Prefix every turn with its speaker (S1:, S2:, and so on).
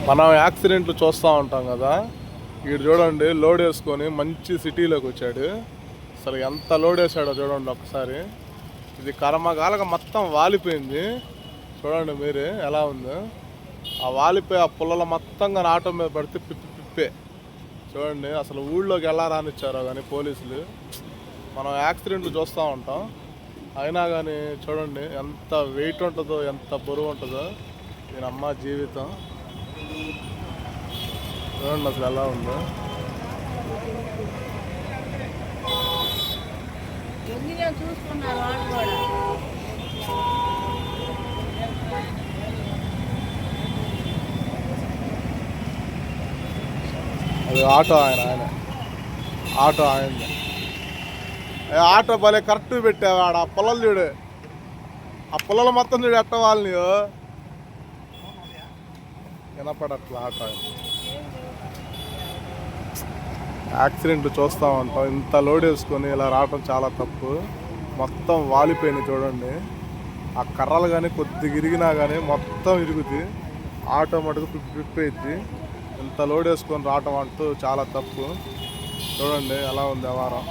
S1: మనం యాక్సిడెంట్లు చూస్తూ ఉంటాం కదా. వీడు చూడండి లోడ్ వేసుకొని మంచి సిటీలోకి వచ్చాడు. అసలు ఎంత లోడ్ వేసాడో చూడండి ఒకసారి. ఇది కర్మగాలగా మొత్తం వాలిపోయింది. చూడండి మీరే ఎలా ఉందో. ఆ వాలిపోయి ఆ పుల్లల మొత్తంగా ఆటో మీద పడితే పిప్పే. చూడండి అసలు ఊళ్ళోకి ఎలా రానిచ్చారో కానీ పోలీసులు. మనం యాక్సిడెంట్లు చూస్తూ ఉంటాం, అయినా కానీ చూడండి ఎంత వెయిట్ ఉంటుందో, ఎంత బరువు ఉంటుందో దీని అమ్మ జీవితం. చూడండి అసలు ఎలా ఉందో. అది ఆటో ఆటో ఆయనది. ఆటో భలే కరెక్ట్ పెట్టావు. ఆడ ఆ పొలాలు చూడు, ఆ పొలాలు మొత్తం చూడు ఎట్ట వాళ్ళని వినపడట్లా. ఆటో యాక్సిడెంట్ చూస్తూ ఉంటాం, ఇంత లోడ్ వేసుకొని ఇలా రావటం చాలా తప్పు. మొత్తం వాలిపోయినాయి చూడండి. ఆ కర్రలు కానీ కొద్దిగా ఇరిగినా కానీ మొత్తం ఇరుగుద్ది. ఆటో మటుకు పిప్పైద్ది. ఇంత లోడ్ వేసుకొని రావటం అంటూ చాలా తప్పు. చూడండి ఎలా ఉంది వ్యవహారం.